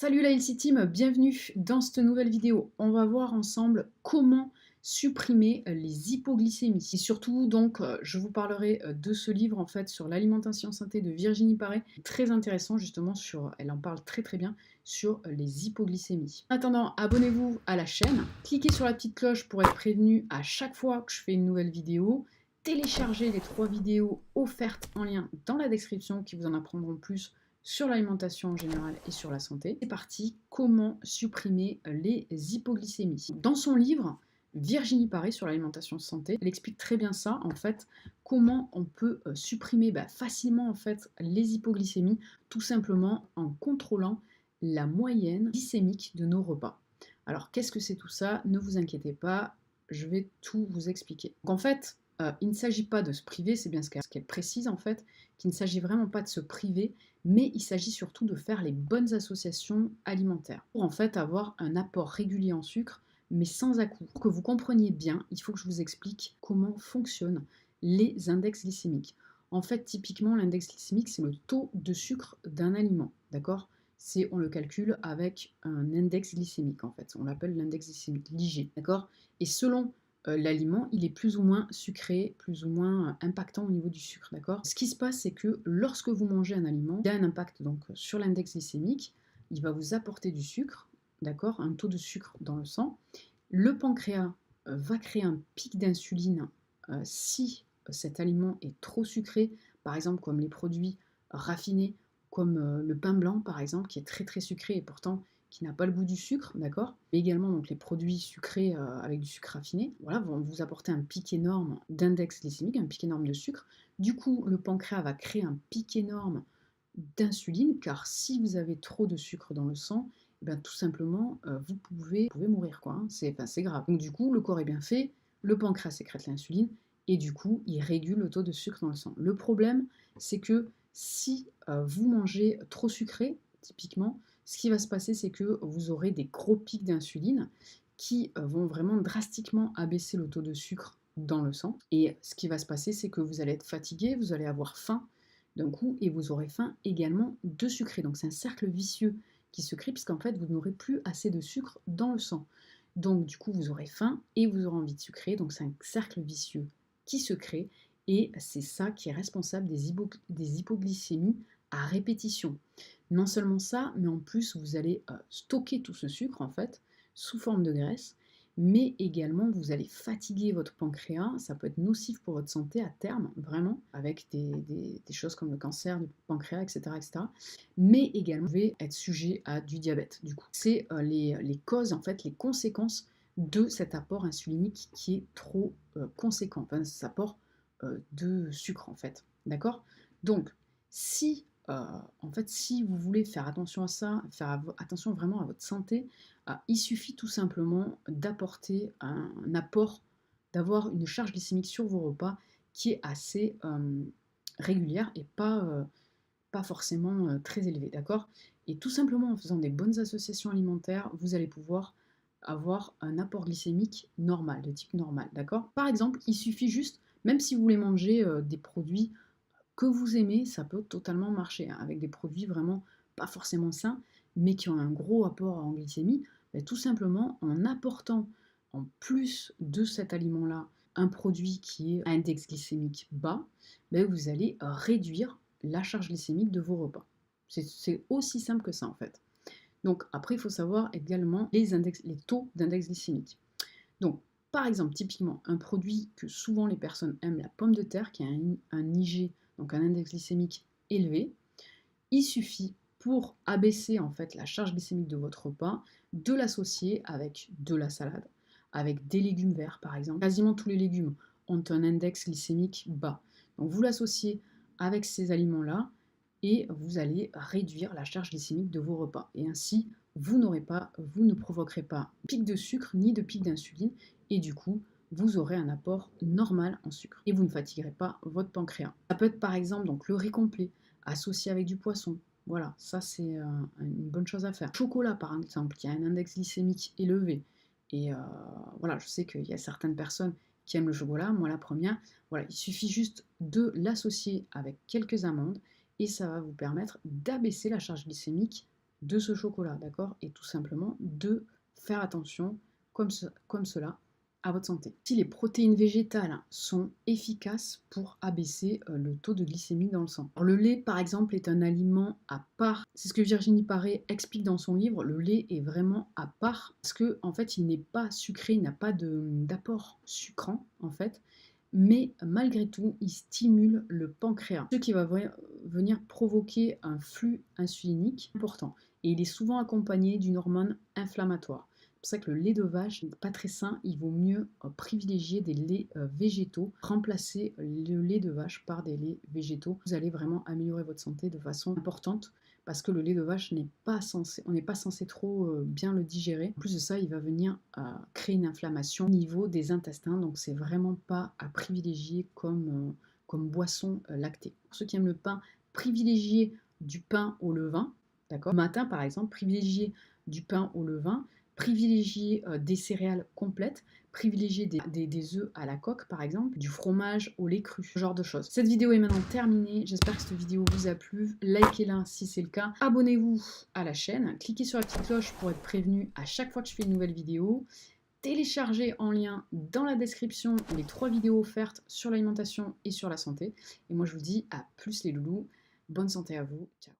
Salut la Healthy Team, bienvenue dans cette nouvelle vidéo. On va voir ensemble comment supprimer les hypoglycémies. Et surtout, donc, je vous parlerai de ce livre en fait sur l'alimentation santé de Virginie Paré. Très intéressant justement sur, elle en parle très très bien sur les hypoglycémies. En attendant, abonnez-vous à la chaîne, cliquez sur la petite cloche pour être prévenu à chaque fois que je fais une nouvelle vidéo. Téléchargez les 3 vidéos offertes en lien dans la description qui vous en apprendront plus sur l'alimentation en général et sur la santé. C'est parti, comment supprimer les hypoglycémies. Dans son livre, Virginie Paré sur l'alimentation santé, elle explique très bien ça, en fait, comment on peut supprimer facilement en fait les hypoglycémies, tout simplement en contrôlant la moyenne glycémique de nos repas. Alors qu'est-ce que c'est tout ça? Ne vous inquiétez pas, je vais tout vous expliquer. Donc, en fait, il ne s'agit pas de se priver, c'est bien ce qu'elle précise en fait, qu'il ne s'agit vraiment pas de se priver, mais il s'agit surtout de faire les bonnes associations alimentaires pour en fait avoir un apport régulier en sucre, mais sans à-coup. Pour que vous compreniez bien, il faut que je vous explique comment fonctionnent les index glycémiques. En fait, typiquement, l'index glycémique, c'est le taux de sucre d'un aliment, d'accord? On le calcule avec un index glycémique, en fait. On l'appelle l'index glycémique, l'IG, d'accord? Et selon l'aliment, il est plus ou moins sucré, plus ou moins impactant au niveau du sucre, d'accord? Ce qui se passe, c'est que lorsque vous mangez un aliment, il y a un impact donc sur l'index glycémique, il va vous apporter du sucre, d'accord? Un taux de sucre dans le sang. Le pancréas va créer un pic d'insuline si cet aliment est trop sucré, par exemple comme les produits raffinés, comme le pain blanc par exemple, qui est très très sucré et pourtant qui n'a pas le goût du sucre, d'accord? Mais également donc les produits sucrés avec du sucre raffiné, voilà, vont vous apporter un pic énorme d'index glycémique, un pic énorme de sucre. Du coup, le pancréas va créer un pic énorme d'insuline, car si vous avez trop de sucre dans le sang, eh bien, tout simplement, vous pouvez mourir, quoi, hein. C'est grave. Donc du coup, le corps est bien fait, le pancréas sécrète l'insuline, et du coup, il régule le taux de sucre dans le sang. Le problème, c'est que si vous mangez trop sucré, typiquement, ce qui va se passer, c'est que vous aurez des gros pics d'insuline qui vont vraiment drastiquement abaisser le taux de sucre dans le sang. Et ce qui va se passer, c'est que vous allez être fatigué, vous allez avoir faim d'un coup, et vous aurez faim également de sucré. Donc c'est un cercle vicieux qui se crée, puisqu'en fait, vous n'aurez plus assez de sucre dans le sang. Donc du coup, vous aurez faim et vous aurez envie de sucrer. Donc c'est un cercle vicieux qui se crée, et c'est ça qui est responsable des hypoglycémies à répétition. Non seulement ça, mais en plus vous allez stocker tout ce sucre en fait sous forme de graisse, mais également vous allez fatiguer votre pancréas, ça peut être nocif pour votre santé à terme, vraiment, avec des choses comme le cancer du pancréas, etc., etc. Mais également vous pouvez être sujet à du diabète, du coup. C'est les causes, en fait, les conséquences de cet apport insulinique qui est trop conséquent, enfin cet apport de sucre en fait, d'accord? Donc, si en fait, si vous voulez faire attention à ça, faire attention vraiment à votre santé, il suffit tout simplement d'apporter un apport, d'avoir une charge glycémique sur vos repas qui est assez régulière et pas forcément très élevée, d'accord? Et tout simplement en faisant des bonnes associations alimentaires, vous allez pouvoir avoir un apport glycémique normal, de type normal, d'accord? Par exemple, il suffit juste, même si vous voulez manger des produits que vous aimez, ça peut totalement marcher, hein, avec des produits vraiment pas forcément sains, mais qui ont un gros apport en glycémie, tout simplement en apportant en plus de cet aliment-là un produit qui est à index glycémique bas, vous allez réduire la charge glycémique de vos repas. C'est aussi simple que ça en fait. Donc après, il faut savoir également les taux d'index glycémique. Donc, par exemple, typiquement, un produit que souvent les personnes aiment, la pomme de terre, qui a un IG, donc un index glycémique élevé, il suffit pour abaisser en fait la charge glycémique de votre repas, de l'associer avec de la salade, avec des légumes verts par exemple. Quasiment tous les légumes ont un index glycémique bas. Donc vous l'associez avec ces aliments-là et vous allez réduire la charge glycémique de vos repas. Et ainsi, vous ne provoquerez pas de pic de sucre ni de pic d'insuline et du coup, vous aurez un apport normal en sucre et vous ne fatiguerez pas votre pancréas. Ça peut être par exemple donc le riz complet associé avec du poisson. Voilà, ça c'est une bonne chose à faire. Chocolat par exemple, qui a un index glycémique élevé. Et voilà, je sais qu'il y a certaines personnes qui aiment le chocolat, moi la première. Voilà, il suffit juste de l'associer avec quelques amandes et ça va vous permettre d'abaisser la charge glycémique de ce chocolat, d'accord? Et tout simplement de faire attention, comme cela, à votre santé. Si les protéines végétales sont efficaces pour abaisser le taux de glycémie dans le sang. Alors, le lait, par exemple, est un aliment à part. C'est ce que Virginie Paré explique dans son livre. Le lait est vraiment à part parce que, en fait, il n'est pas sucré, il n'a pas d'apport sucrant, en fait. Mais malgré tout, il stimule le pancréas, ce qui va venir provoquer un flux insulinique important. Et il est souvent accompagné d'une hormone inflammatoire. C'est pour ça que le lait de vache n'est pas très sain. Il vaut mieux privilégier des laits végétaux, remplacer le lait de vache par des laits végétaux. Vous allez vraiment améliorer votre santé de façon importante parce que le lait de vache on n'est pas censé trop bien le digérer. En plus de ça, il va venir créer une inflammation au niveau des intestins, donc c'est vraiment pas à privilégier comme boisson lactée. Pour ceux qui aiment le pain, privilégiez du pain au levain, d'accord? Le matin, par exemple, privilégiez du pain au levain, privilégier des céréales complètes, privilégier des œufs à la coque par exemple, du fromage au lait cru, ce genre de choses. Cette vidéo est maintenant terminée, j'espère que cette vidéo vous a plu, likez-la si c'est le cas, abonnez-vous à la chaîne, cliquez sur la petite cloche pour être prévenu à chaque fois que je fais une nouvelle vidéo, téléchargez en lien dans la description les 3 vidéos offertes sur l'alimentation et sur la santé, et moi je vous dis à plus les loulous, bonne santé à vous, ciao.